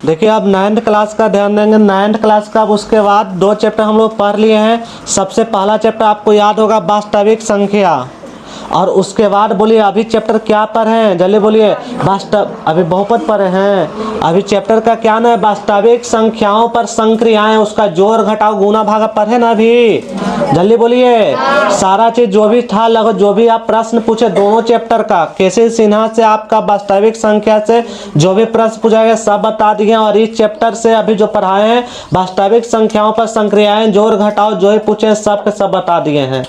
देखिए अब 9th class का ध्यान देंगे। 9th क्लास का अब उसके बाद 2 चैप्टर हम लोग पढ़ लिए हैं। सबसे पहला चैप्टर आपको याद होगा वास्तविक संख्या, और उसके बाद बोलिए अभी चैप्टर क्या पढ़े हैं, जल्दी बोलिए। अभी बहुपद पढ़े हैं। अभी चैप्टर का क्या नाम है, वास्तविक संख्याओं पर संक्रियाएं, उसका जोड़ घटाव गुना भागा पढ़े ना अभी, जल्दी बोलिए। सारा चीज जो भी था लगभग, जो भी आप प्रश्न पूछे दोनों चैप्टर का, केसी सिन्हा से आपका वास्तविक संख्या से जो भी प्रश्न पूछा गया सब बता दिए। और इस चैप्टर से अभी जो पढ़ाए हैं वास्तविक संख्याओं पर संक्रियाएं जोड़ घटाव जो भी पूछे सब के सब बता दिए हैं।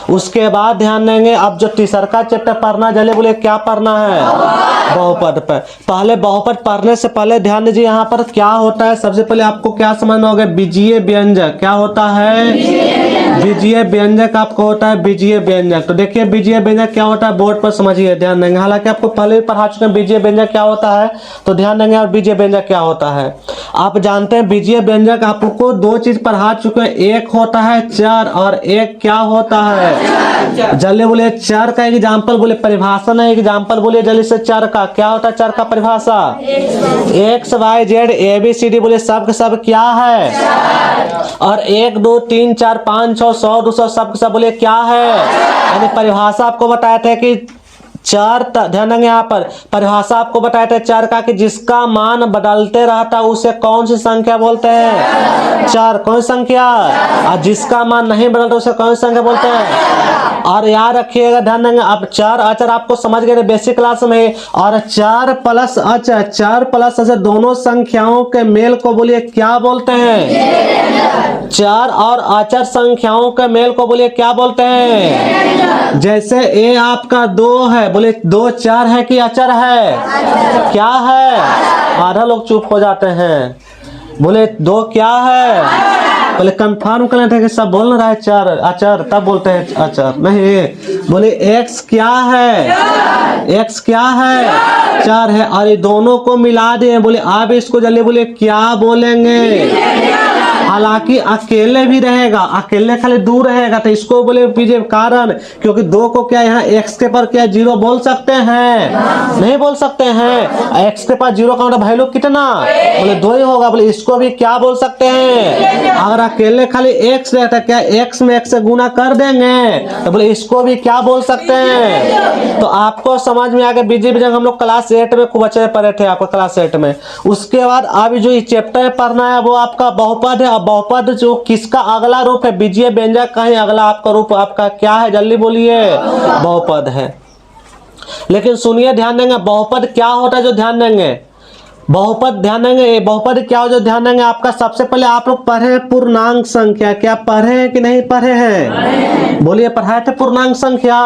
उसके बाद ध्यान देंगे अब जो तीसरा का चैप्टर पढ़ना, जल्दी बोलिए क्या पढ़ना है, बहुपद पर। पहले बहुपद पढ़ने से पहले ध्यान दीजिए यहाँ पर क्या होता है। सबसे पहले आपको क्या समझना होगा, बीजीय व्यंजक क्या होता है, बीजीय व्यंजक आपको होता है बीजीय व्यंजक। तो देखिए बीजीय व्यंजक क्या होता है, बोर्ड पर समझिए, ध्यान देंगे। हालांकि आपको पहले भी पढ़ा चुके हैं बीजीय व्यंजक क्या होता है, तो ध्यान देंगे। और बीजीय व्यंजक क्या होता है आप जानते हैं। बीजीय व्यंजक आपको 2 चीज पढ़ा चुके हैं, एक होता है चर और एक क्या होता है, जल्दी बोलिए। चर का एग्जाम्पल बोले, परिभाषा नहीं एग्जाम्पल बोलिए जल्दी से। चर का क्या होता है, चर का परिभाषा X Y Z A B C D बोलिए, सब के सब क्या है। और 1 2 3 4 5 6 100 200 सब के सब बोलिए क्या है। यानी परिभाषा आपको बताया था कि चार, ध्यान देंगे यहाँ पर परिभाषा आपको बताया था चार का, कि जिसका मान बदलते रहता है उसे कौन सी संख्या बोलते हैं, चार। कौन संख्या, और जिसका मान नहीं बदलता उसे कौन सी संख्या बोलते हैं। और याद रखिएगा, ध्यान देंगे। अब चार अचर आपको समझ गए बेसिक क्लास में। और 4 प्लस अचर, 4 प्लस अचर दोनों संख्याओं के मेल को बोलिए क्या बोलते हैं, चार और अचर संख्याओं के मेल को बोलिए क्या बोलते हैं। जैसे ए आपका 2 है, बोले 2 4 है कि अचर है, क्या है। आधा लोग चुप हो जाते हैं, बोले 2 क्या है, बोले कंफर्म कर लेते हैं कि सब बोल रहा है 4 अचर, तब बोलते हैं अचर नहीं। बोले x क्या है, x क्या है, 4 है। और ये दोनों को मिला दिए, बोले आप इसको जल्दी बोले क्या बोलेंगे। हालांकि अकेले भी रहेगा, अकेले खाली दूर रहेगा तो इसको बोले पीछे कारण, क्योंकि 2 को क्या यहाँ x के पर क्या 0 बोल सकते हैं, नहीं बोल सकते हैं। x के पास 0 का मतलब वैल्यू कितना, बोले 2 ही होगा, बोले इसको भी क्या बोल सकते हैं। अगर अकेले खाली x रहता क्या x में x से गुना कर देंगे, तो बोले इसको भी क्या बोल सकते हैं। तो आपको समझ में आ गया। बीजीय व्यंजक हम लोग क्लास 8 में खूब अच्छे पढ़े थे आपको क्लास 8 में। उसके बाद अभी जो चैप्टर पढ़ना है वो आपका बहुपद है। बहुपद जो किसका अगला रूप है, बीजीय व्यंजक का ही अगला आपका रूप आपका क्या है, जल्दी बोलिए, बहुपद है। लेकिन सुनिए ध्यान देंगे, बहुपद क्या होता है जो ध्यान देंगे, बहुपद ध्यान देंगे, बहुपद क्या हो जो ध्यान देंगे। आपका सबसे पहले आप लोग पढ़े पूर्णांक संख्या, क्या पढ़े हैं कि नहीं पढ़े हैं, बोलिए पढ़ाए थे पूर्णांक संख्या।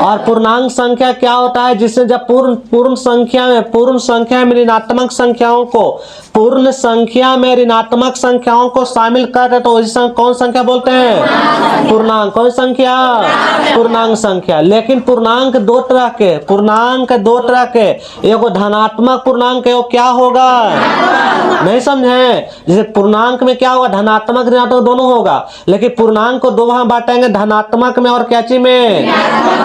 और पूर्णांक संख्या क्या होता है, जिससे जब पूर्ण संख्या में ऋणात्मक संख्याओं को, पूर्ण संख्या में ऋणात्मक संख्याओं को शामिल कर रहे तो उसी कौन संख्या बोलते हैं, पूर्णांक। कौन संख्या, पूर्णांक संख्या। लेकिन पूर्णांक 2 तरह के, पूर्णांक 2 तरह के, एगो धनात्मक पूर्णांक है, वो क्या होगा, नहीं समझे। जैसे पूर्णांक में क्या होगा, धनात्मक ऋणात्मक दोनों होगा। लेकिन पूर्णांक को 2 भाग बांटेंगे, धनात्मक में और क्या चीज में,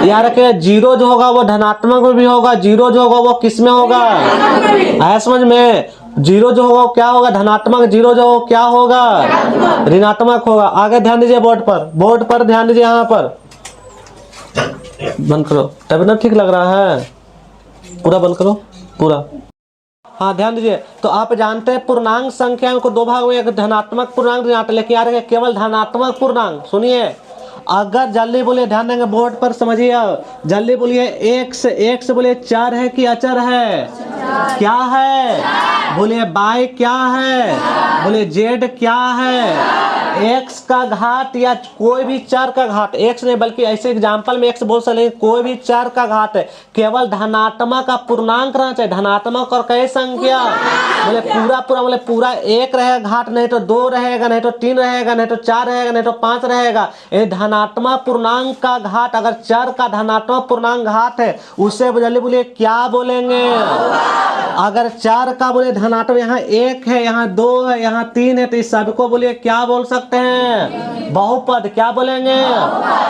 याद रखिए। 0 जो होगा वो धनात्मक में भी होगा, 0 जो होगा वो किस में होगा, आया समझ में। 0 जो होगा क्या होगा, धनात्मक। 0 जो होगा क्या होगा, ऋणात्मक होगा। आगे ध्यान दीजिए बोर्ड पर ध्यान दीजिए। यहाँ पर बंद करो, तब ना ठीक लग रहा है, पूरा बंद करो पूरा। हाँ ध्यान दीजिए। तो आप जानते हैं पूर्णांक संख्या को 2 भाग में, एक धनात्मक पूर्णांक ऋणात्मक, लेकिन यार केवल धनात्मक पूर्णांक। सुनिए अगर जल्दी बोलिए, ध्यान देंगे बोर्ड पर समझिए, जल्दी बोलिए। x बोलिए 4 है कि अचर है, क्या है, बोलिए y क्या है, बोलिए z क्या है। x का घात या कोई भी चर का घात, x नहीं बल्कि ऐसे एग्जांपल में x बोल सकते, कोई भी चर का घात है केवल धनात्मक का पूर्णांक रहना चाहिए। धनात्मक और कई संख्या, बोले पूरा बोले पूरा 1 रहेगा घाट, नहीं तो 2 रहेगा, नहीं तो 3 रहेगा, नहीं तो 4 रहेगा, नहीं तो 5 रहेगा। ये धनात्मक पूर्णांक का घात, अगर चर का धनात्मक पूर्णांक घात है उसे जल्दी बोलिए क्या बोलेंगे, अगर 4 का बोले धनात्मक, यहाँ 1 है, यहाँ 2 है, यहाँ 3 है, तो इस सबको बोलिए क्या बोल सकते हैं? बहुपद। क्या बोलेंगे?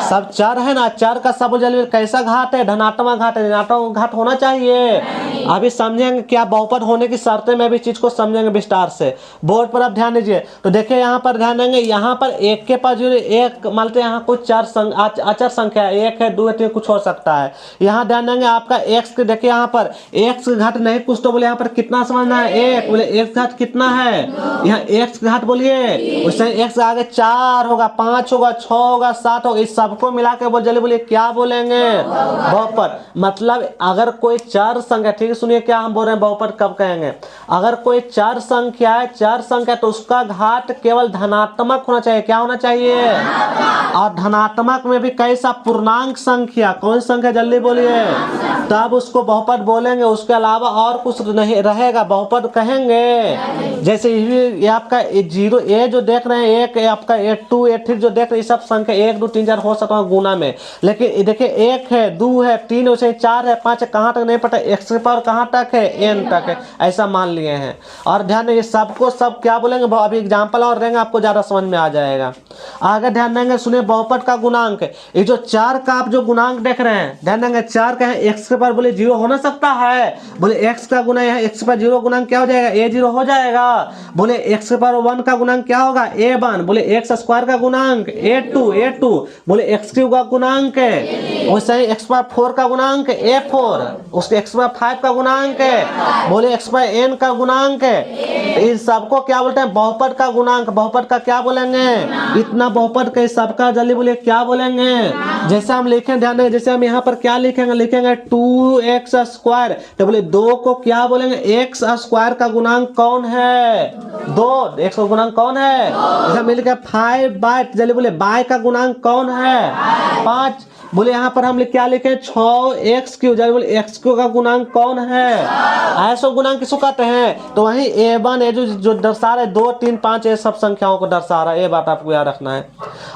सब चर है ना, चर का सब जल्दी कैसा घात है? धनात्मक घात है। धनात्मक घात होना चाहिए। अभी समझेंगे क्या बहुपद होने की शर्तें में भी चीज को समझेंगे विस्तार से। बोर्ड पर आप ध्यान दीजिए। तो देखिए यहाँ पर ध्यान देंगे, यहाँ पर एक के पास जो एक मानते हैं, यहाँ कुछ अचर संख्या है, 1 है, 2 है, 3 कुछ हो सकता है। यहाँ ध्यान देंगे आपका x के, देखिए यहाँ पर x घात नहीं कुछ, तो बोले यहाँ पर कितना समझना है? 1। बोले x घात कितना है? यहाँ x घात बोलिए, उससे x आगे 4 होगा, 5 होगा, 6 होगा, 7 होगा, इस सबको मिला के बोल जल्दी बोलिए क्या बोलेंगे? बहुपद। मतलब अगर कोई चार संख्या, ठीक है सुनिए क्या हम बोल रहे हैं, बहुपद कब कहेंगे? अगर कोई चार संख्या है, चार संख्या, तो उसका घात केवल धनात्मक होना चाहिए। क्या होना चाहिए? और धनात्मक में भी कैसा? पूर्णांक संख्या। कौन संख्या? जल्दी बोलिए, तब उसको बहुपद बोलेंगे। उसके अलावा और कुछ नहीं रहेगा, बहुपद कहेंगे। जैसे ये आपका 0, ये जो देख रहे हैं, एक आपका 2, 8 जो देख रहे हैं, सब संख्या 1, 2, 3, 4 हो सकता है गुना में। लेकिन देखिए 1 है, 2 है, 3 है, 4 है, 5 है, कहाँ तक नहीं पता, x के पावर कहाँ तक है? n तक है, ऐसा मान लिए हैं। और ध्यान देंगे सबको सब क्या बोलेंगे? अभी एग्जाम्पल और देंगे, आपको ज्यादा समझ में आ जाएगा। आगे ध्यान देंगे, सुनिए बहुपद का गुणांक। ये जो 4 का आप जो गुणांक देख रहे हैं, ध्यान देंगे 4 का है, x के पावर बोले 0 हो ना सकता है। बोले x का गुना है, x के पावर 0 गुणांक क्या हो जाएगा? a0 हो जाएगा। बोले x के पावर 1 का गुणांक क्या होगा? a1। बोले x स्क्वायर का गुणांक a2। बोले x क्यूब का गुणांक है, वैसे ही x पावर 4 का गुणांक a4, उसके x पावर 5 का गुणांक है, बोले x पावर n का गुणांक है। इन सबको क्या बोलते हैं? बहुपद का गुणांक। बहुपद का क्या बोलेंगे? इतना बहुपद के सबका जल्दी बोलिए क्या बोलेंगे? जैसे हम लिखें, ध्यान दें, जैसे हम यहाँ पर क्या लिखेंगे? लिखेंगे 2x स्क्वायर, तो बोले 2 को क्या बोलेंगे? x स्क्वायर का गुणांक कौन है? 2। x का गुणांक कौन है? जैसे मिल गया 5 बाय, जल्दी बोले बाय का गुणांक कौन है? 5। बोले यहाँ पर हम क्या लिखे? 6x क्यू, जल्दी बोले x क्यू का गुणांक कौन है? ऐसा गुणांक किसको कहते हैं? तो वही a1 है जो दर्शा रहा है 2, 3, 5 ये सब संख्याओं को दर्शा रहा है। ये बात आपको याद रखना है।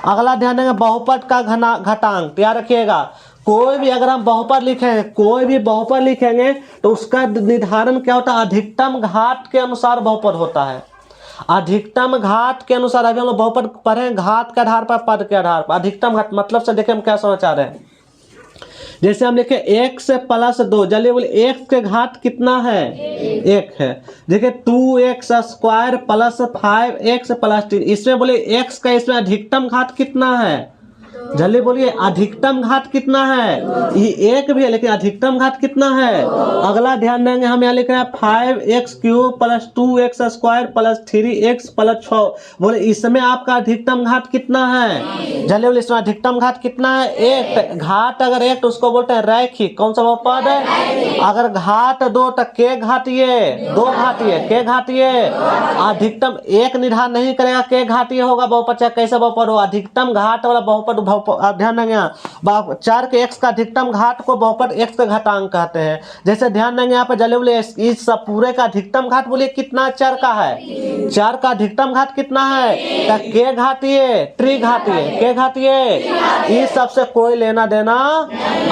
अगला ध्यान देंगे बहुपद का घटांक। याद रखिएगा, कोई भी अगर हम बहुपद लिखेंगे, कोई भी बहुपद लिखेंगे तो उसका निर्धारण क्या होता है? अधिकतम घात के अनुसार बहुपद होता है। अधिकतम घात के अनुसार। अभी हम लोग बहुपद पढ़े घात के आधार पर, पद के आधार पर। अधिकतम घात मतलब से देखिए हम क्या समझ आ रहे हैं। जैसे हम लिखे 1 प्लस 2, जल्दी बोले x के घात कितना है? 1 है। देखिए 2x square plus 5x plus 3, इसमें बोले x का इसमें अधिकतम घात कितना है? जल्दी बोलिए अधिकतम घात कितना है? ये 1 भी है, लेकिन अधिकतम घात कितना है? अगला ध्यान देंगे, हम यहाँ लिख रहे हैं 5x cube plus 2x square plus 3x plus 6। बोले इसमें आपका अधिकतम घात कितना है? जल्दी बोले इसमें अधिकतम घात कितना है? 1। घात अगर 1 तो उसको बोलते हैं रैखिक। कौन सा बहुपद है? अगर घात 2 तो के घातीय, 2 घातीय, के घातीय। अधिकतम 1 निर्धारण नहीं करेगा, के घातीय होगा बहुपद, चाहे कैसा बहुपद हो। अधिकतम घात वाला बहुपद ध्यान देंगे, 4 के x का अधिकतम घात को बहुपद x का घातांक कहते हैं। जैसे ध्यान देंगे यहाँ पे जल्दी बोले इस सब पूरे का अधिकतम घात बोलिए कितना? 4 का है। 4 का अधिकतम घात कितना है? के घातीय, त्रिघातीय, के घातीय। इस सबसे कोई लेना देना।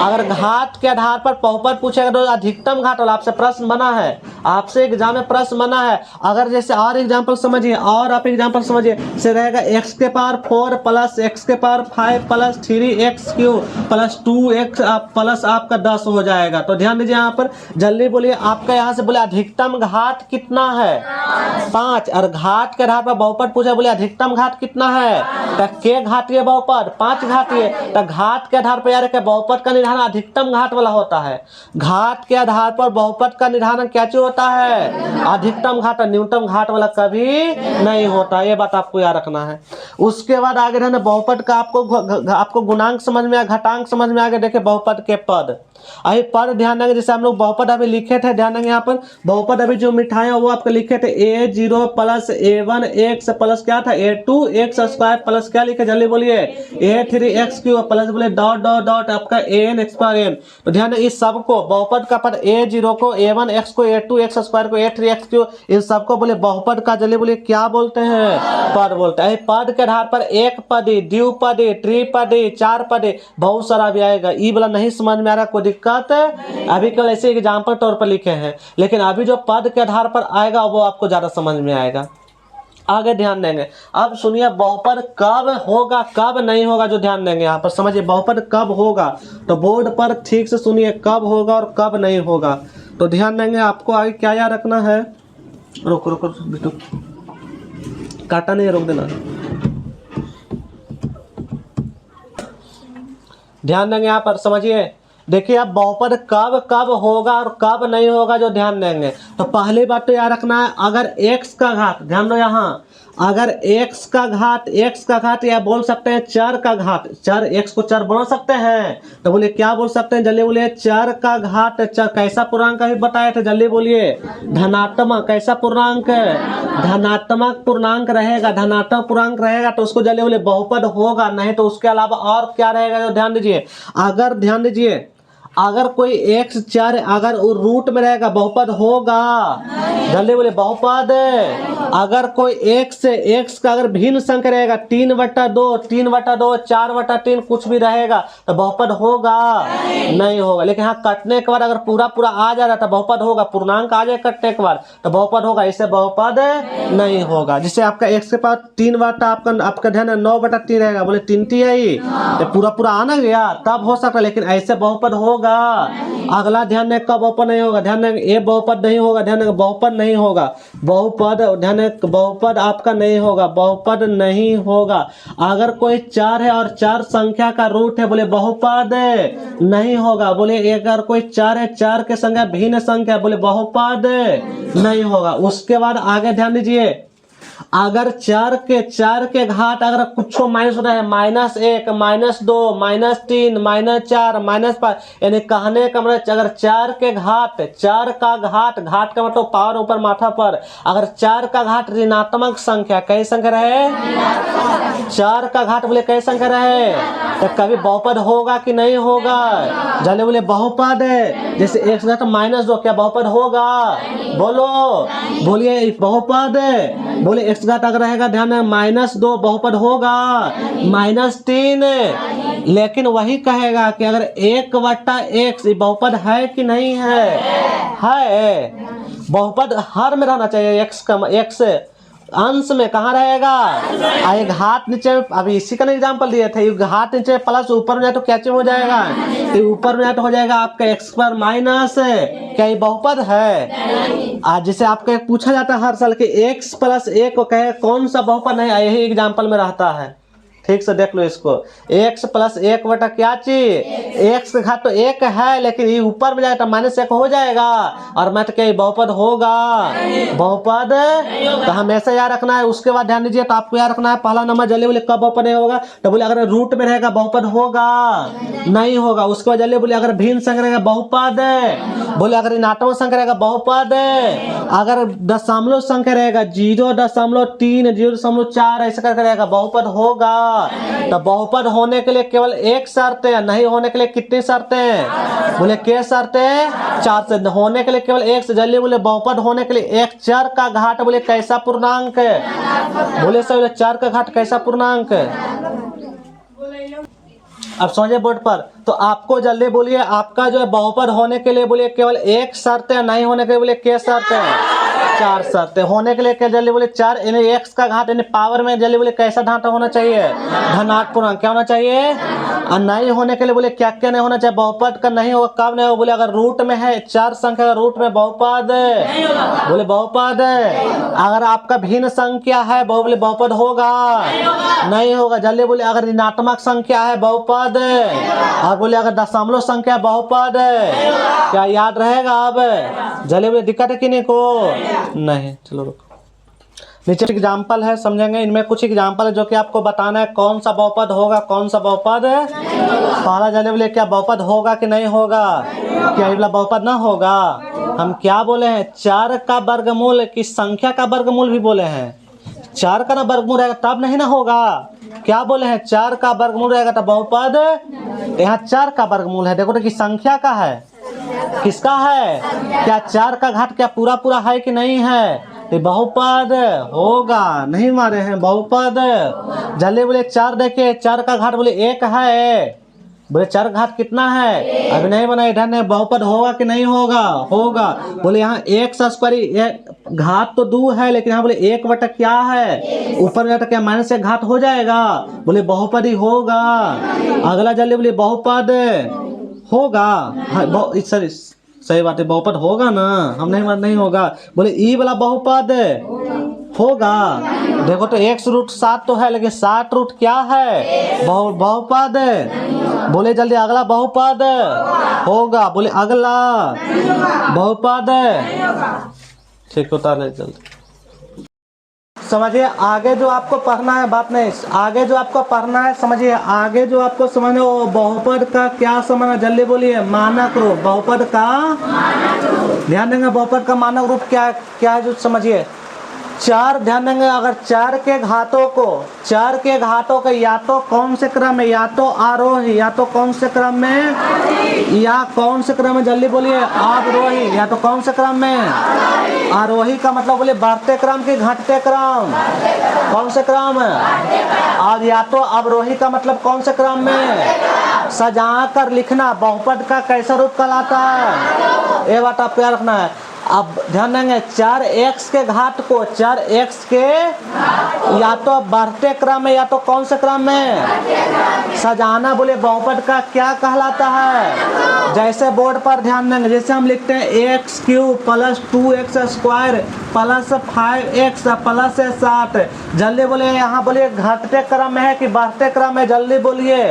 अगर घात के आधार पर बहुपद पूछेगा तो अधिकतम घात वाला आपसे प्रश्न बना है, आपसे एग्जाम में प्रश्न बना है। अगर जैसे और एग्जाम्पल समझिए, और आप एग्जाम्पल समझिए से रहेगा x के पावर 4 प्लस x के power 5 plus 3x cube plus 2x plus आपका 10 हो जाएगा। तो ध्यान दीजिए यहाँ पर जल्दी बोलिए, आपका यहाँ से बोले अधिकतम घात कितना है? 5। और घात के आधार पर बहुपद पूछा, बोले अधिकतम घात कितना है? तो के घातीय बहुपद, 5 घातीय। तो घात के आधार पर यार बहुपद का निर्धारण अधिकतम घात वाला होता है। घात के आधार पर बहुपद का निर्धारण क्या चीज होता है? अधिकतम घात। न्यूनतम घाट वाला कभी नहीं होता। ये बात आपको याद रखना है। उसके बाद आगे रहने बहुपद का आपको गुणांक समझ में आ, घटांक समझ में आ गया। देखिए बहुपद के पद, अभी पद ध्यान देंगे, जैसे हम लोग बहुपद अभी लिखे थे, ध्यान देंगे यहाँ पर बहुपद अभी जो मिठाई है वो आपके लिखे थे a0 plus a1 x plus क्या था? a2 x स्क्वायर प्लस क्या लिखे? जल्दी बोलिए a3x क्यूब प्लस बोले डॉट डॉट डॉट आपका an x पर n। तो ध्यान दें इस सबको बहुपद का पद a0 को, a1 x को, a2 x स्क्वायर को, a3 x क्यूब, इन सबको बोले बहुपद का जल्दी बोलिए क्या बोलते हैं? पद बोलते हैं। पद के आधार पर एक पदी, द्विपदी, त्रिपदी, चार पदी, बहुत सारा भी आएगा। ई वाला नहीं समझ में आ रहा, कोई दिक्कत अभी केवल ऐसे एग्जाम्पल तौर पर लिखे हैं, लेकिन अभी जो पद के आधार पर आएगा वो आपको ज्यादा समझ में आएगा। आगे ध्यान देंगे। अब सुनिए बहुपद कब होगा कब नहीं होगा, जो ध्यान देंगे यहाँ पर समझिए बहुपद कब होगा, तो बोर्ड पर ठीक से सुनिए कब होगा और कब नहीं होगा। तो ध्यान देंगे आपको आगे क्या याद रखना है। रुक रुक रुक, काटा नहीं, रोक देना। ध्यान देंगे यहाँ पर समझिए, देखिए अब बहुपद कब कब होगा और कब नहीं होगा, जो ध्यान देंगे। तो पहली बात तो याद रखना है, अगर x का घात, ध्यान दो यहाँ, अगर x का घात या बोल सकते हैं चर का घात, चर x को चर बोल सकते हैं, तो बोलिए क्या बोल सकते हैं, जल्दी बोलिए। चर का घात, चर कैसा पूर्णांक अभी बताए थे, जल्दी बोलिए। धनात्मक, कैसा पूर्णांक, धनात्मक पूर्णांक रहेगा, धनात्मक पूर्णांक रहेगा तो उसको जल्दी बोलिए बहुपद होगा, नहीं तो उसके अलावा और क्या रहेगा, जो ध्यान दीजिए। अगर ध्यान दीजिए, अगर कोई x चर अगर वो रूट में रहेगा बहुपद होगा, जल्दी बोले बहुपद। अगर कोई x का अगर भिन्न संख्या रहेगा 3/2, 3/2, 4/3 कुछ भी रहेगा तो बहुपद होगा नहीं होगा। लेकिन हाँ कटने के बाद अगर पूरा पूरा आ जा रहा था बहुपद होगा, पूर्णांक आ जाए कटने के बाद तो बहुपद होगा, इससे बहुपद नहीं होगा। जिससे आपका x के पास 3/, आपका ध्यान है 9/3 रहेगा, बोले 3 है ही, तो पूरा पूरा आना गया तब हो सकता है, लेकिन ऐसे बहुपद होगा। अगला ध्यान दें कब बहुपद नहीं होगा, ध्यान दें ये बहुपद नहीं होगा, ध्यान दें बहुपद नहीं होगा, बहुपद ध्यान दें बहुपद आपका नहीं होगा, बहुपद नहीं होगा। अगर कोई 4 है और 4 संख्या का रूट है, बोले बहुपद नहीं होगा। बोले अगर कोई 4 है, 4 के संख्या भिन्न संख्या, बोले बहुपद नहीं होगा। उसके बाद आगे ध्यान दीजिए, अगर 4 के घात अगर कुछ माइनस होता है, -1, -2, -3, -4, -5, यानी कहने का मतलब अगर 4 के घात, 4 का घात, घात का मतलब पावर ऊपर माथा पर, अगर 4 का घात ऋणात्मक संख्या, कई संख्या रहे, 4 का घात बोले कई संख्या रहे, तो कभी बहुपद होगा कि नहीं होगा, जल्दी बोले बहुपद। जैसे x घात -2 क्या बहुपद होगा, बोलो बोलिए बहुपद। बोले x घात अगर रहेगा ध्यान है -2 बहुपद होगा, -3, लेकिन वही कहेगा कि अगर 1/x बहुपद है कि नहीं है, है बहुपद हर में रहना चाहिए। x अंश में कहाँ रहेगा, एक हाथ नीचे, अभी इसी का एग्जाम्पल दिए थे, हाथ नीचे प्लस ऊपर में जाए तो क्या चीज हो जाएगा, तो ऊपर में जाए तो हो जाएगा आपका x पर माइनस, क्या ये बहुपद है। आज जैसे आपका पूछा जाता है हर साल कि x + 1 को कहे कौन सा बहुपद नहीं, यही एग्जाम्पल में रहता है। ठीक से देख लो इसको, x + 1 बटा क्या चीज, x का घात तो 1 है, लेकिन ये ऊपर में जाएगा तो -1 हो जाएगा, और मैं तो क्या बहुपद होगा, बहुपद तो हमेशा याद रखना है। उसके बाद ध्यान दीजिए, तो आपको याद रखना है पहला नंबर जल्दी बोले कब बहुपद नहीं होगा, तो बोले अगर रूट में रहेगा बहुपद होगा नहीं होगा। उसके बाद जल्दी बोले अगर भिन्न संख्या रहेगा बहुपद, बोले अगर ऋणात्मक संख्या रहेगा बहुपद, अगर दशमलव संख्या रहेगा 0.3, 0.4 ऐसा करके रहेगा बहुपद होगा। तो बहुपद होने के लिए केवल एक शर्त है, नहीं होने के लिए कितनी शर्तें हैं, बोले क्या शर्त है, 4 शर्त। होने के लिए केवल एक से, जल्दी बोले बहुपद होने के लिए एक चर का घात बोले कैसा पूर्णांक है, बोले सब 4 का घात कैसा पूर्णांक है। अब समझे बोर्ड पर, तो आपको जल्दी बोलिए आपका जो है बहुपद होने के लिए बोलिए केवल एक शर्त है, नहीं होने के लिए बोलिए क्या शर्त है, 4 शर्तें। होने के लिए क्या जल्दी बोले 4, यानी x का घात यानी पावर में जल्दी बोले कैसा ढांचा होना चाहिए, धनात्मक पूर्णांक क्या होना चाहिए, और नहीं होने के लिए बोले क्या क्या नहीं होना चाहिए, बहुपद का नहीं होगा, कब नहीं होगा, बोले अगर रूट में है 4 संख्या का रूट में बहुपद, बोले बहुपद। अगर आपका भिन्न संख्या है बोले बहुपद होगा नहीं होगा, जल्दी बोले अगर ऋणात्मक संख्या है बहुपद, और बोले अगर दशमलव संख्या बहुपद, क्या याद रहेगा। अब जल्दी बोले दिक्कत है कि नहीं को, नहीं, चलो रुको, नीचे एग्जाम्पल है समझेंगे, इनमें कुछ एग्जाम्पल है जो कि आपको बताना है कौन सा बहुपद होगा कौन सा बहुपद पहला जल्दी बोले क्या बहुपद होगा कि नहीं होगा, क्या ये बहुपद ना होगा। हम क्या बोले हैं, 4 का वर्गमूल की संख्या का वर्गमूल भी बोले हैं, 4 का ना वर्गमूल रहेगा तब नहीं ना होगा, क्या बोले हैं 4 का वर्गमूल रहेगा तब बहुपद। यहाँ 4 का वर्गमूल है, देखो तो कि संख्या का है, किसका है, क्या 4 का घात क्या पूरा पूरा है कि नहीं है, ये बहुपद होगा, नहीं मारे हैं बहुपद। जल्दी बोले चार, देखिए चार का घात बोले एक है, बोले चार घात कितना है, अभी नहीं बना, इधर नहीं, बहुपद होगा कि नहीं होगा, होगा। बोले यहाँ एक स्क्वायर घात तो 2 है, लेकिन यहाँ बोले 1 बटा क्या है, ऊपर जाता क्या माइनस 1 घात हो जाएगा, बोले बहुपद ही होगा। अगला जल्दी बोले बहुपद होगा, सॉरी सही बात है, बहुपद होगा ना, हम नहीं होगा। बोले ई वाला बहुपद होगा, देखो तो x√7 तो है, लेकिन 60 क्या है, बहुपद। बोले जल्दी अगला बहुपद होगा, बोले अगला बहुपद, ठीक उतार ले जल्दी। समझिए आगे जो आपको पढ़ना है, बात नहीं, आगे जो आपको पढ़ना है समझिए, आगे जो आपको समझना वो बहुपद का क्या समझना, जल्दी बोलिए, मानक रूप, बहुपद का ध्यान देंगे, बहुपद का मानक रूप क्या क्या है जो समझिए। चार, ध्यान देंगे, अगर चार के घातों को या तो कौन से क्रम में, या तो आरोही, या तो कौन से क्रम में, या कौन से क्रम में, जल्दी बोलिए, अवरोही, या तो कौन से क्रम में, आरोही का मतलब बोले बढ़ते क्रम की घटते क्रम, कौन से क्रम, और या तो अवरोही का मतलब कौन से क्रम में, सजा कर लिखना बहुपद का कैसा रूप कहलाता है, ये बात आपको याद रखना है। अब ध्यान देंगे, 4x के घात को 4x के या तो बढ़ते क्रम में, या तो कौन से क्रम में सजाना बोले बहुपद का क्या कहलाता है। जैसे बोर्ड पर ध्यान देंगे, जैसे हम लिखते हैं x³ + 2x² + 5x + 7, जल्दी बोलिए यहाँ बोलिए घटते क्रम में है कि बढ़ते क्रम में, जल्दी बोलिए,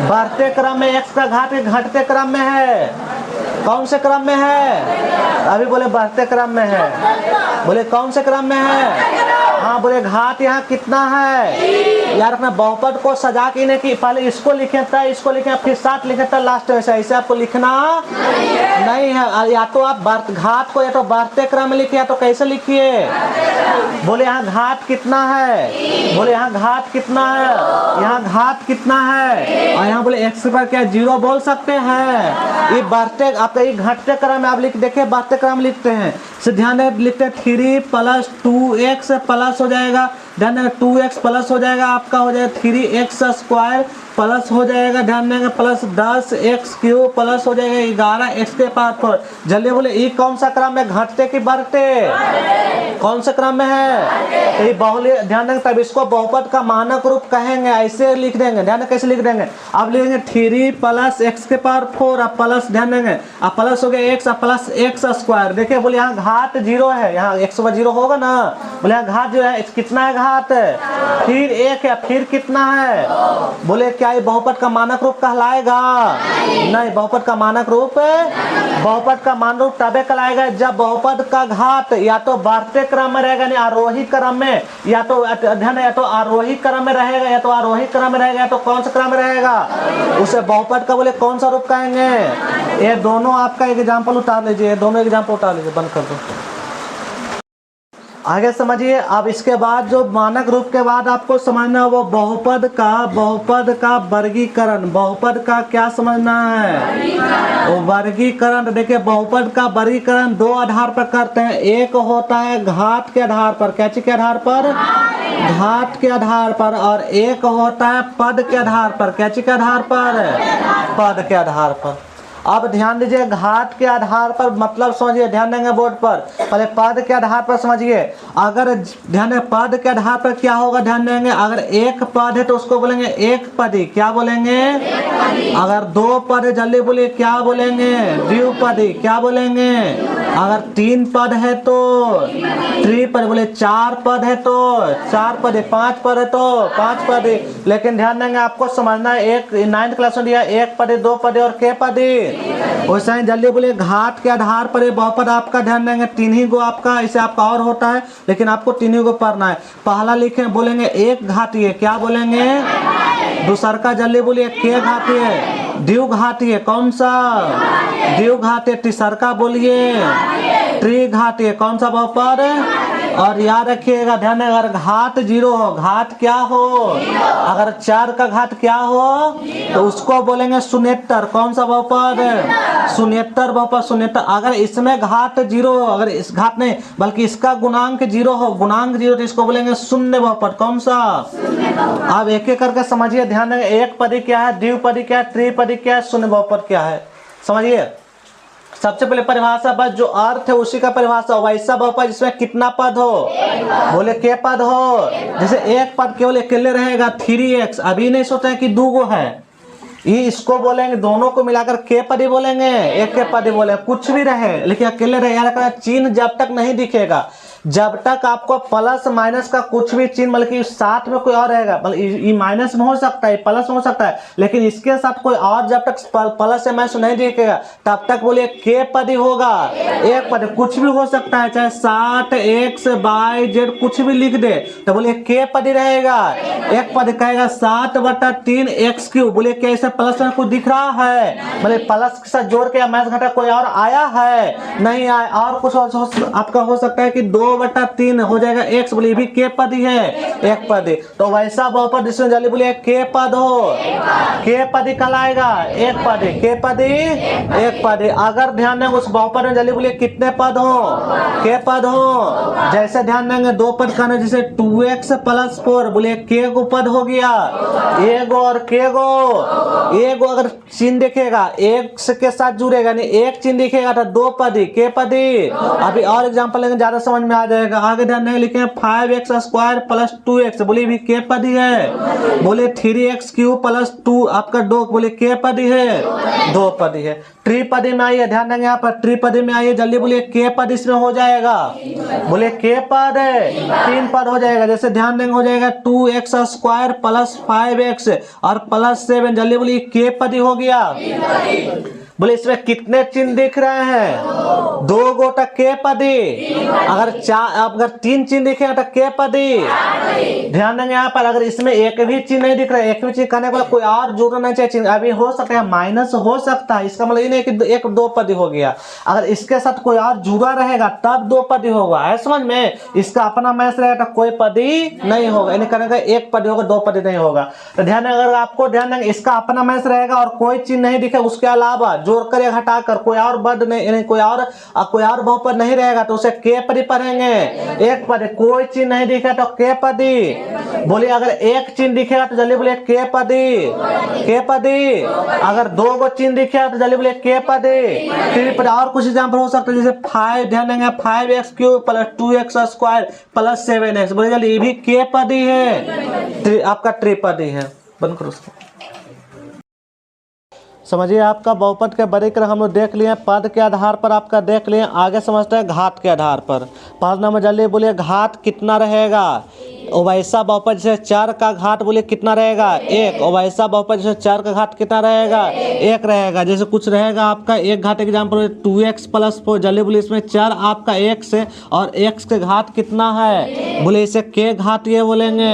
बढ़ते क्रम में, x का घात घटते क्रम में है, कौन से क्रम में है, अभी बोले बढ़ते क्रम में है, बोले कौन से क्रम में है, हाँ बोले घात यहाँ कितना है, यार अपना बहुपद को सजा के नहीं कि पहले इसको लिखे था, इसको लिखे फिर 7 लिखे था लास्ट में, ऐसे आपको लिखना नहीं है। या तो आप घात को या तो बढ़ते क्रम में लिखिए, या तो कैसे लिखिए, बोले यहाँ घात कितना है, बोले यहाँ घात कितना है, यहाँ घात कितना है, और यहाँ बोले x पर क्या 0 बोल सकते हैं। ये बढ़ते आपका ये घटते क्रम में आप लिख देखिए, बढ़ते क्रम लिखते हैं, से ध्यान दें, लिखते हैं 3 + 2x प्लस हो जाएगा, ध्यान देंगे 2x प्लस हो जाएगा, आपका हो जाएगा 3x² प्लस हो जाएगा, ध्यान देंगे प्लस 10x³ प्लस हो जाएगा 11x के पावर 4। जल्दी बोले ये कौन सा क्रम है, घटते कि बढ़ते, कौन से क्रम में है, तो ये बहुलक, ध्यान देंगे, तब इसको बहुपद का मानक रूप कहेंगे, ऐसे लिख देंगे, ध्यान कैसे लिख देंगे, अब लिखेंगे 3 + x के पावर 4, अब प्लस, ध्यान देंगे, अब प्लस हो गया x, अब प्लस x², देखिए बोले यहाँ घात 0 है, यहाँ x पर 0 होगा ना, बोले यहाँ घात 0 है, कितना है घात, फिर 1 है, फिर कितना है, बोले क्या ये बहुपद का मानक रूप कहलाएगा, नहीं, बहुपद का मानक रूप, बहुपद का मानक रूप तबे कहलाएगा जब बहुपद का घात या तो बढ़ते क्रम में रहेगा, नहीं आरोही क्रम में, या तो ध्यान, या तो आरोही क्रम में रहेगा, या तो आरोही क्रम में रहेगा, या तो कौन सा क्रम में रहेगा, उसे बहुपद का बोले कौन सा रूप कहेंगे। ये दोनों आपका एग्जाम्पल उतार लीजिए, दोनों एग्जाम्पल उतार लीजिए, बंद कर दो, आगे समझिए। अब इसके बाद जो मानक रूप के बाद आपको समझना वो बहुपद का वर्गीकरण, बहुपद का क्या समझना है, वो वर्गीकरण। देखिए बहुपद का वर्गीकरण 2 आधार पर करते हैं, एक होता है घात के आधार पर, क्या चीज के आधार पर, घात के आधार पर, और एक होता है पद के आधार पर, क्या चीज के आधार पर, पद के आधार पर। अब ध्यान दीजिए, घात के आधार पर मतलब समझिए, ध्यान देंगे बोर्ड पर, पहले पद के आधार पर समझिए। अगर ध्यान दें पद के आधार पर क्या होगा, ध्यान देंगे, अगर एक पद है तो उसको बोलेंगे एक पदी, क्या बोलेंगे, अगर 2 पद है जल्दी बोलिए क्या बोलेंगे, द्विपदी, क्या बोलेंगे, अगर 3 पद है तो त्रिपद, बोले 4 पद है तो 4 पद, 5 पद है तो 5 पद। लेकिन ध्यान देंगे आपको समझना है, एक 9th क्लास में दिया 1 पद, 2 पद और के पद, वैसे ही जल्दी बोलिए घात के आधार पर बहुपद आपका, ध्यान देंगे 3 ही गो आपका, इसे आपका और होता है, लेकिन आपको 3 ही गो पढ़ना है। पहला लिखे बोलेंगे एक घातीय, क्या बोलेंगे, दूसरा का जल्दी बोलिए के घातीय, द्विघातीय, कौन सा, द्विघातीय, तीसरा का बोलिए त्रिघातीय, कौन सा बहुपद, और याद रखिएगा, ध्यान अगर घात 0 हो, घात क्या हो, अगर 4 का घात क्या हो तो उसको बोलेंगे शून्येतर। कौन सा बहुपद? शून्येतर बहुपद, शून्येतर। अगर इसमें घात 0 हो, अगर इस घात नहीं बल्कि इसका गुणांक 0 हो, गुणांक 0 तो इसको बोलेंगे शून्य बहुपद। कौन सा? अब एक एक करके समझिए, ध्यान देंगे। एक पदी क्या है, द्विपदी क्या है, त्रिपदी क्या है, शून्य बहुपद क्या है, समझिए। सबसे पहले परिभाषा, बस जो अर्थ है उसी का परिभाषा। वैसा बहुपद जिसमें कितना पद हो, बोले के पद हो। जैसे एक पद केवल अकेले रहेगा 3x, अभी नहीं सोचा है कि 2 गो है, ये इसको बोलेंगे, दोनों को मिलाकर के पदी बोलेंगे, एक के पदी बोलेंगे। कुछ भी रहे लेकिन अकेले रहे, यार चिन्ह जब तक नहीं दिखेगा, जब तक आपको प्लस माइनस का कुछ भी चिन्ह, बल्कि साथ में कोई और रहेगा, ये माइनस में हो सकता है, प्लस में हो सकता है, लेकिन इसके साथ कोई और जब तक प्लस या माइनस नहीं दिखेगा तब तक बोलिए के पदी होगा। एक पद कुछ भी हो सकता है, चाहे 60x y z कुछ भी लिख दे तो बोलिए के पदी रहेगा। एक पद कहेगा 7/3x3, बोलिए क्या इसे प्लस में कुछ दिख रहा है, बोले प्लस के साथ जोड़ के या माइनस घटा कोई और आया है, नहीं आया। और कुछ आपका हो सकता है कि 2/3 हो जाएगा x, बोलिए भी के पदी है, एक पदी। तो वैसा बहुपद जिसमें जल्दी बोलिए के पद हो, के पदी कहलाएगा, एक पदी, के पदी, एक पदी। अगर ध्यान देंगे उस बहुपद में जल्दी बोलिए कितने पद हो, के पद हो। जैसे ध्यान देंगे 2 पद का, जैसे 2x + 4, बोलिए के गो पद हो गया, एक और के गो, एक अगर चिन्ह दिखेगा x के साथ जुड़ेगा, नहीं एक चिन्ह दिखेगा तो 2 पदी, के पदी। अभी और एग्जांपल लेंगे, ज्यादा समझ में आ जाएगा। आगे ध्यान नहीं लिखे 5x² + 2x, बोलिए भी के पदी है। बोले 3x³ + 2 आपका 2, बोले के पदी है, 2 पदी है। त्रिपदी में आइए, ध्यान देंगे यहाँ पर त्रिपदी में आइए, जल्दी बोलिए के पद इसमें हो जाएगा, बोले के पद है, 3 पद हो जाएगा। जैसे ध्यान देंगे हो जाएगा 2x² + 5x और +7, जल्दी बोलिए के पदी हो गया। बोले इसमें कितने चिन्ह दिख रहे हैं, 2 गो तक के पदी। अगर 3 चिन्ह दिखे तो के पदी। ध्यान देंगे यहाँ पर, अगर इसमें एक भी चिन्ह नहीं दिख रहा है, एक भी चिन्ह करने को कोई और जोड़ना नहीं चाहिए चिन्ह, अभी हो सकता है माइनस हो सकता है, इसका मतलब ये नहीं कि 1 2 पदी हो गया। अगर इसके साथ कोई और जुड़ा रहेगा तब 2 पदी होगा, है समझ में। इसका अपना मैच रहेगा तो कोई पदी नहीं होगा, यानी करेगा 1 पदी होगा, 2 पदी नहीं होगा। तो ध्यान देंगे, अगर आपको ध्यान देंगे इसका अपना मैच रहेगा और कोई चिन्ह नहीं दिखे, उसके अलावा जोड़कर या घटाकर कोई और पद नहीं, यानी कोई और बहुपद नहीं रहेगा तो उसे के पदी पढ़ेंगे, एक पदी। कोई चिन्ह नहीं दिखे तो के पदी। बोलिए अगर एक चिन्ह दिखेगा तो जल्दी बोलिए के पदी, के पदी। अगर 2 गो चिन्ह दिखेगा तो जल्दी बोलिए के पदी, 3 पदी। और कुछ एग्जांपल हो सकता है, जैसे 5, ध्यान देंगे 5x³ + 2x² + 7x, बोलिए जल्दी ये भी के पदी है, आपका त्रिपदी है। बंद करो उसको। समझिए आपका बहुपद के वर्गीकरण हम लोग देख लिए, पद के आधार पर आपका देख लिए। आगे समझते हैं घात के आधार पर। पहला नंबर जल्दी बोलिए घात कितना रहेगा। वैसा बहुपद जैसे 4 का घात बोलिए कितना रहेगा, 1। और वैसा बहुपद जैसे 4 का घात कितना रहेगा, 1 रहेगा। जैसे कुछ रहेगा आपका एक घात, एग्जाम्पल 2x + 4, जल्दी बोलिए इसमें 4 आपका x है और x के घात कितना है, बोले इसे के घात ये बोलेंगे,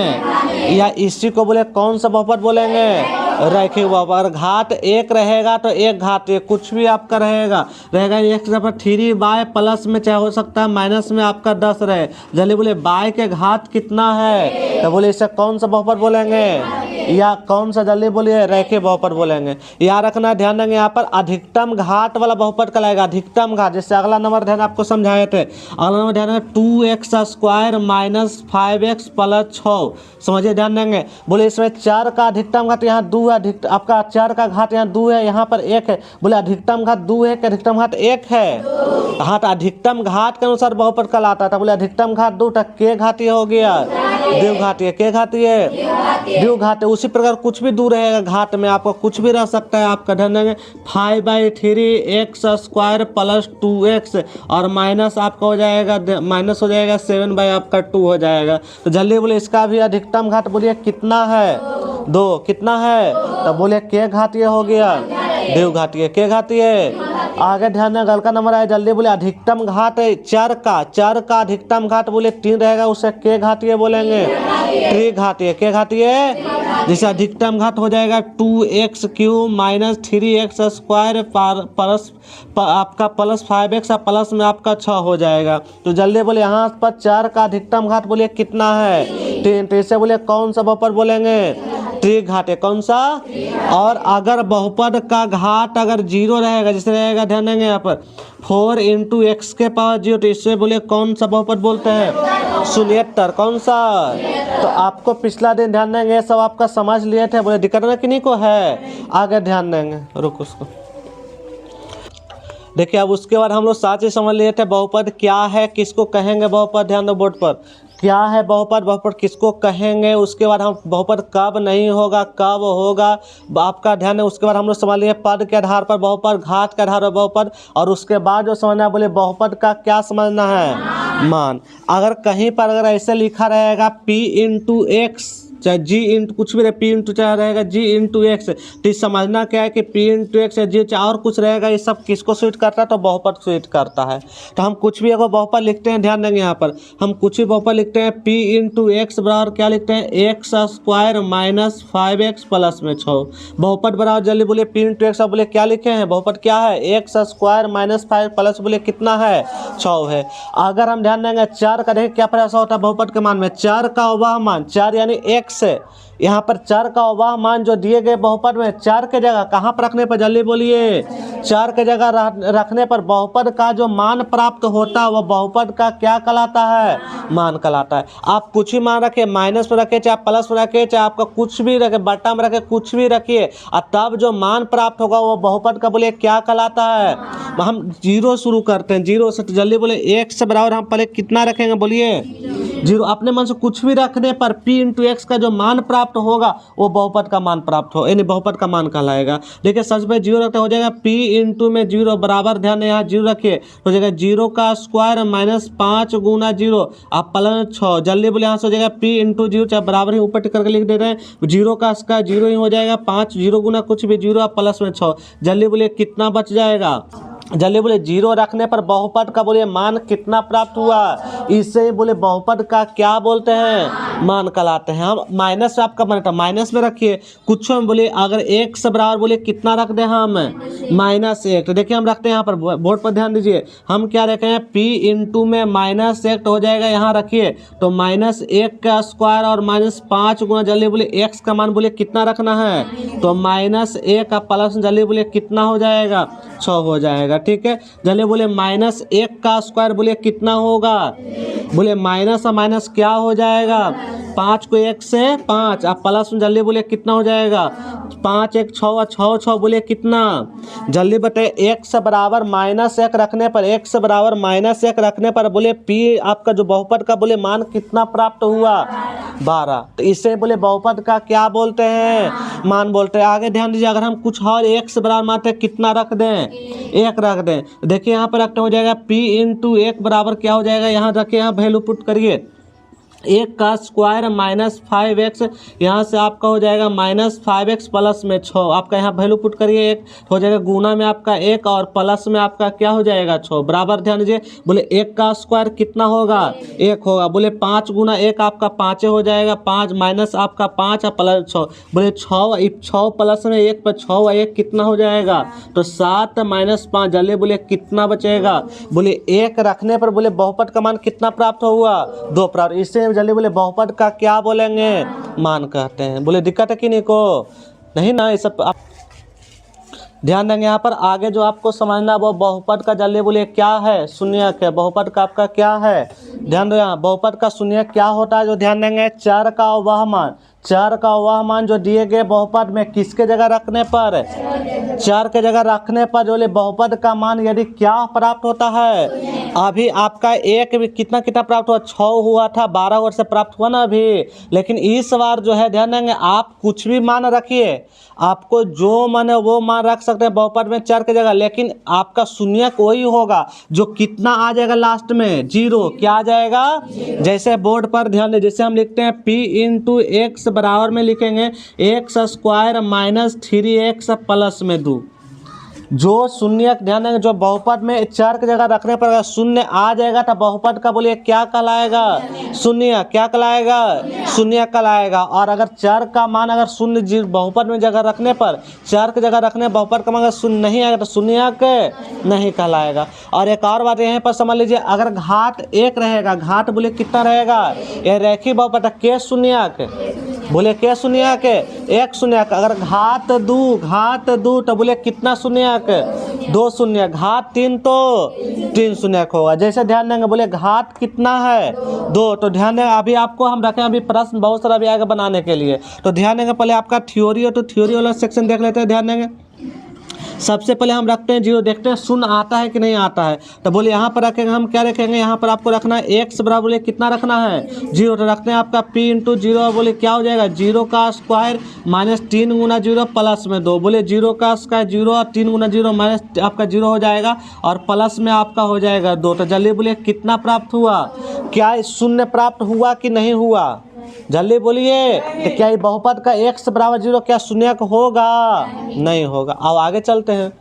या इसी को बोले कौन सा बहुपद बोलेंगे, रैखिक बहुपद। घात 1 रहेगा तो 1 घात, ये कुछ भी आपका रहेगा x 3y प्लस में चाहे हो सकता है माइनस में आपका 10 रहे। जल्दी बोले y के घात कितना है, तो बोले इसे कौन सा बहुपद बोलेंगे, या कौन सा, जल्दी बोलिए रैखिक बहुपद बोलेंगे। याद रखना, ध्यान देंगे यहाँ पर अधिकतम घात वाला बहुपद कहलाएगा, अधिकतम घात। जैसे अगला नंबर ध्यान आपको समझाए थे, अगला नंबर ध्यान 2x² - 5x + 6, समझिए ध्यान देंगे। बोले इसमें 4 का अधिकतम घात यहाँ 2 है, आपका 4 का घात यहाँ 2 है, यहाँ पर 1 है, बोले अधिकतम घात 2 है कि अधिकतम घात 1 है। हाँ तो अधिकतम घात के अनुसार बहुपद कहलाता था, बोले अधिकतम घात 2 तक के घातीय हो गया, द्विघातीय, के घातीय, द्विघातीय। उसी प्रकार कुछ भी दूर रहेगा घात में, आपको कुछ भी रह सकता है। आपका ध्यान देंगे 5/3x² + 2x और माइनस आपका हो जाएगा, माइनस हो जाएगा 7 आपका 2 हो जाएगा। तो जल्दी बोले इसका भी अधिकतम घात बोलिए कितना है, 2, कितना है, तो बोले के घातीय हो गया, द्विघातीय, के घातीय। आगे ध्यान दें, गल का नंबर आए, जल्दी बोले अधिकतम घात 4 का अधिकतम घात बोले 3 रहेगा, उसे के घातीय बोलेंगे, त्रिघातीय, के घातीय, जैसे अधिकतम घात हो जाएगा 2x³ minus 3x square plus आपका प्लस 5x और प्लस में आपका 6 हो जाएगा। तो जल्दी बोले यहाँ पर 4 का अधिकतम घात बोलिए कितना है 3। तो इससे बोले कौन सा बहुपद बोलेंगे त्रिघात है, कौन सा। और अगर बहुपद का घात अगर 0 रहेगा, जैसे रहेगा ध्यान देंगे यहाँ पर 4 × x के पावर 0, तो इससे बोले कौन सा बहुपद बोलते हैं शून्येतर, कौन सा। तो आपको पिछला दिन ध्यान देंगे सब आपका समझ लिए थे, बोले दिक्कत ना किन्हीं को है, आगे ध्यान देंगे, रुक उसको देखिए। अब उसके बाद हम लोग साथ ही समझ लिए थे बहुपद क्या है, किसको कहेंगे बहुपद, ध्यान दो बोर्ड पर, क्या है बहुपद, बहुपद किसको कहेंगे। उसके बाद हम बहुपद कब नहीं होगा, कब होगा, आपका ध्यान है। उसके बाद हम लोग समझ लिए पद के आधार पर बहुपद, घात के आधार पर बहुपद, और उसके बाद जो समझना है बोले बहुपद का क्या समझना है मान। अगर कहीं पर अगर ऐसे लिखा रहेगा p × x चाहे g इंटू कुछ भी रहे, p इंटू चाहे रहेगा g × x, तो समझना क्या है कि p × x या g चाहे और कुछ रहेगा, ये सब किसको स्वीट करता है, तो बहुपद स्वीट करता है। तो हम कुछ भी अगर बहुपद लिखते हैं, ध्यान देंगे यहाँ पर हम कुछ भी बहुपद लिखते हैं p × x बराबर क्या लिखते हैं x² माइनस 5x प्लस में 6। बहुपद बराबर जल्दी बोलिए p × x, अब बोले क्या लिखे हैं, बहुपद क्या है x² माइनस 5 प्लस बोले कितना है 6 है। अगर हम ध्यान देंगे 4 का देखें क्या प्रयास होता है बहुपद के मान में, 4 का अवह मान 4 यानी x है। यहाँ पर 4 का अवह मान जो दिए गए बहुपद में 4 के जगह कहाँ पर रखने पर, जल्दी बोलिए 4 के जगह रखने पर बहुपद का जो मान प्राप्त होता है वह बहुपद का क्या कहलाता है, मान कहलाता है। आप कुछ भी मान रखे, माइनस में रखे चाहे प्लस में रखे चाहे आपका कुछ भी रखे, बट्टा में रखे, कुछ भी रखिए, और तब जो मान प्राप्त होगा वो बहुपद का बोलिए क्या कहलाता है। हम 0 शुरू करते हैं, 0 से, तो जल्दी बोले x बराबर हम पहले कितना रखेंगे, बोलिए 0। अपने मन से कुछ भी रखने पर p × x का जो मान प्राप्त होगा वो बहुपद का मान प्राप्त हो, यानी बहुपद का मान कहलाएगा। देखिए सबसे पहले 0 रखते हो जाएगा p × में 0 बराबर, ध्यान यहाँ 0 रखिए, तो हो जाएगा 0 का स्क्वायर माइनस 5 × 0 आप प्लस 6। जल्दी बोले यहाँ से हो जाएगा p × 0 चाहे बराबर ही ऊपर टिक करके लिख दे रहे हैं, 0 का स्क्वायर 0 ही हो जाएगा, 5 0 गुना कुछ भी 0 आप प्लस में 6। जल्दी बोलिए कितना बच जाएगा, जल्दी बोले 0 रखने पर बहुपद का बोले मान कितना प्राप्त हुआ, इससे बोले बहुपद का क्या बोलते हैं, मान कहलाते हैं। हम माइनस आपका बनता माइनस में रखिए, कुछ हम बोले अगर x बराबर बोले कितना रख दें हम -1, तो देखिए हम रखते हैं यहाँ पर बोर्ड पर ध्यान दीजिए, हम क्या रखे हैं p × में -1 हो जाएगा, यहाँ रखिए तो -1 का स्क्वायर और -5 गुना, जल्दी बोले x का मान बोले कितना रखना है, तो -1 का प्लस जल्दी बोले कितना हो जाएगा 6 हो जाएगा, ठीक है। जल्दी बोले -1 का स्क्वायर बोले कितना होगा, बोले माइनस और माइनस क्या हो जाएगा, 5 को 1 से 5 आप प्लस में जल्दी बोले कितना हो जाएगा, 5 1 6 और 6 6 बोले कितना, जल्दी बताइए। x बराबर -1 रखने पर, x बराबर -1 रखने पर बोले p आपका जो बहुपद का बोले मान कितना प्राप्त हुआ 12, तो इसे बोले बहुपद का क्या बोलते हैं, मान बोलते हैं। आगे ध्यान दीजिए, अगर हम कुछ और x बराबर मानते कितना रख दें, 1 रख दें, देखिए यहाँ पर रखते हो जाएगा p × 1 बराबर क्या हो जाएगा, यहाँ रखिए, यहाँ वैल्यू पुट करिए, 1 का स्क्वायर -5x, यहाँ से आपका हो जाएगा -5x प्लस में 6, आपका यहाँ वैल्यू पुट करिए, 1 हो जाएगा, गुना में आपका 1 और प्लस में आपका क्या हो जाएगा 6 बराबर। ध्यान दीजिए बोले 1 का स्क्वायर कितना होगा 1 होगा, बोले 5 गुना 1 आपका 5 हो जाएगा, 5 माइनस आपका 5 और प्लस 6, बोले 6 प्लस में 1 पर 6 और 1 कितना हो जाएगा, तो 7 - 5, जल्दी बोले कितना बचेगा, बोले 1 रखने पर बोले बहुपद का मान कितना प्राप्त हुआ 2 प्राप्त। इससे जल्दी बोले बहुपद का क्या बोलेंगे, मान कहते हैं। बोले दिक्कत है कि नहीं को, नहीं ना, ये सब आप ध्यान देंगे। यहाँ पर आगे जो आपको समझना वो बहुपद का जल्दी बोले क्या है, शून्यक है। बहुपद का आपका क्या है, ध्यान दो, यहाँ बहुपद का शून्यक क्या होता है जो ध्यान देंगे, 4 का वह मान, 4 का वह मान जो दिए गए बहुपद में किसके जगह रखने पर, 4 के जगह रखने पर जो बहुपद का मान यदि क्या प्राप्त होता है, अभी आपका एक भी कितना कितना प्राप्त हुआ 6 हुआ था, 12 वर्ष से प्राप्त हुआ ना अभी, लेकिन इस बार जो है ध्यान देंगे आप कुछ भी मान रखिए, आपको जो मन है वो मान रख सकते हैं बहुपद में 4 की जगह, लेकिन आपका शून्यक वही होगा जो कितना आ जाएगा लास्ट में 0, क्या आ जाएगा, जैसे बोर्ड पर ध्यान दें, जैसे हम लिखते हैं p × x बराबर में लिखेंगे x² - 3x प्लस में 2 जो शून्य, ध्यान देंगे, जो बहुपद में चर की जगह रखने पर अगर शून्य आ जाएगा तो बहुपद का बोलिए क्या कहलाएगा? शून्य। क्या कहलाएगा? शून्य कहलाएगा। और अगर चर का मान अगर शून्य बहुपद में जगह रखने पर, चर की जगह रखने बहुपद का मान अगर शून्य नहीं आएगा तो शून्य के नहीं कहलाएगा। और एक और बात यहाँ पर समझ लीजिए, अगर घात एक रहेगा, घात बोले कितना रहेगा? ये रैखिक बहुपद के शून्यक, बोले के शून्यक? एक शून्यक। अगर घात दो तो बोले कितना शून्यक? दो शून्य। घात तीन तो तीन शून्यक होगा। जैसे ध्यान देंगे, बोले घात कितना है? दो। तो ध्यान देंगे, अभी आपको हम रखें अभी प्रश्न बहुत सारा भी आएगा बनाने के लिए। तो ध्यान देंगे, पहले आपका थ्योरी हो तो थ्योरी वाला सेक्शन देख लेते हैं। ध्यान देंगे, सबसे पहले हम रखते हैं जीरो, देखते हैं शून्य आता है कि नहीं आता है। तो बोले यहाँ पर रखेंगे, हम क्या रखेंगे? यहाँ पर आपको रखना है एक्स बराबर बोले कितना रखना है? जीरो। तो रखते हैं आपका पी इंटू जीरो, बोले क्या हो जाएगा? जीरो का स्क्वायर माइनस 3 गुना जीरो प्लस में 2, बोले जीरो का स्क्वायर जीरो और 3 गुना जीरो माइनस आपका जीरो हो जाएगा और प्लस में आपका हो जाएगा 2। तो जल्दी बोलिए कितना प्राप्त हुआ? क्या शून्य प्राप्त हुआ कि नहीं हुआ? जल्दी बोलिए। तो क्या ये बहुपद का x बराबर जीरो क्या शून्य होगा? नहीं होगा। अब आगे चलते हैं।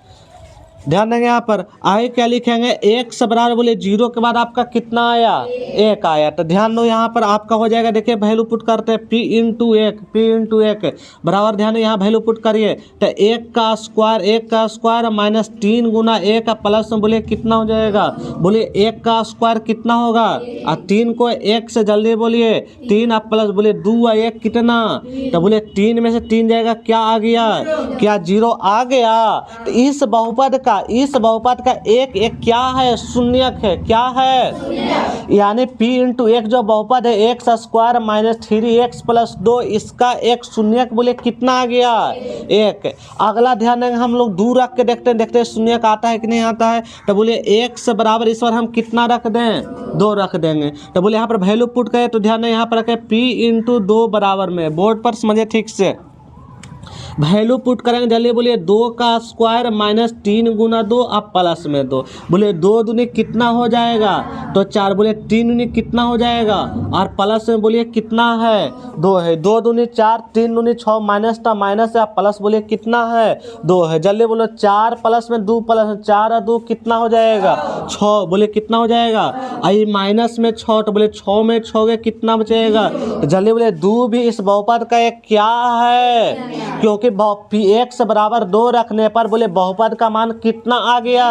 ध्यान देंगे, यहाँ पर आगे क्या लिखेंगे? x बराबर बोले जीरो के बाद आपका कितना आया? एक आया। तो ध्यान दो, यहाँ पर आपका हो जाएगा, देखिए वैल्यू पुट करते हैं p इंटू एक बराबर, ध्यान यहाँ वैल्यू पुट करिए। तो एक का स्क्वायर माइनस 3 गुना एक प्लस में बोले कितना हो जाएगा? बोले एक का स्क्वायर कितना होगा? और 3 को एक से जल्दी बोलिए 3 आप प्लस बोले 2 और 1 कितना? तो बोले 3 में से 3 जाएगा, क्या आ गया? क्या जीरो आ गया? तो इस बहुपद का एक क्या है? शून्यक है। क्या है? यानी p इंटू एक जो बहुपद है x square minus 3x plus 2, इसका एक शून्यक बोले कितना आ गया? एक। अगला ध्यान देंगे, हम लोग दूर रख के देखते हैं शून्यक आता है कि नहीं आता है। तो बोले x बराबर इस बार हम कितना रख दें? 2 रख देंगे। तो बोले यहाँ पर वैल्यू पुट करें तो ध्यान दें, यहाँ पर रखें p इंटू 2 बराबर में, बोर्ड पर समझिए ठीक से, वैल्यू पुट करेंगे जल्दी बोलिए। 2 का स्क्वायर माइनस 3 गुना 2 अब प्लस में 2, बोले 2 दूनी कितना हो जाएगा? तो 4, बोले 3 दूनी कितना हो जाएगा? और प्लस में बोलिए कितना है? 2 है। 2 दूनी 4, 3 दूनी 6, माइनस था माइनस है, प्लस बोलिए कितना है? 2 है। जल्दी बोलो, 4 प्लस में 2 प्लस में 4 और 2 कितना हो जाएगा? 6, बोले कितना हो जाएगा? आई माइनस में 6, तो बोले 6 में 6 के कितना बचेगा? तो जल्दी बोले 2 भी इस बहुपद का एक क्या है? क्योंकि x बराबर 2 रखने पर बोले बहुपद का मान कितना आ गया?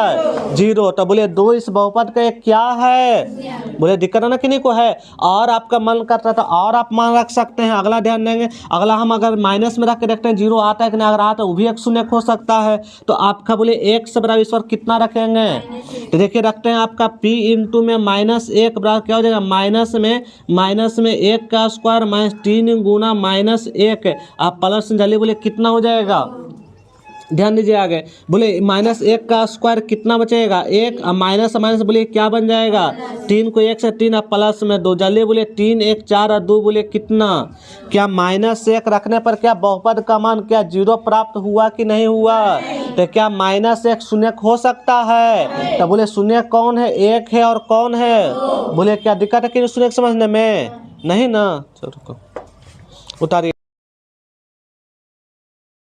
0। तो बोले 2 इस बहुपद का एक क्या है? बोले दिक्कत है ना, किन्हीं को है? और आपका मन करता था और आप मान रख सकते हैं। अगला ध्यान देंगे, अगला हम अगर माइनस में रख के देखते हैं जीरो आता है कि नहीं, अगर आता है वो भी एक शून्य हो सकता है। तो आपका बोले x बराबर इस पर कितना रखेंगे? तो देखिए रखते हैं आपका p इंटू में -1 बराबर क्या हो जाएगा? माइनस में 1 का स्क्वायर माइनस 3 गुना -1 आप प्लस जल्दी बोले कितना हो जाएगा? ध्यान दीजिए आगे, बोले -1 का स्क्वायर कितना बचेगा? 1 माइनस बोले क्या बन जाएगा? 3 को 1 से 3 आप प्लस में 2, जल्दी बोले 3 1 4 और 2 बोले कितना? क्या -1 रखने पर क्या बहुपद का मान क्या 0 प्राप्त हुआ कि नहीं हुआ? तो क्या -1 शून्य हो सकता है? तो बोले शून्य कौन है? 1 है और कौन है? बोले क्या दिक्कत है कि शून्य समझने में? नहीं ना, चलो उतारिए।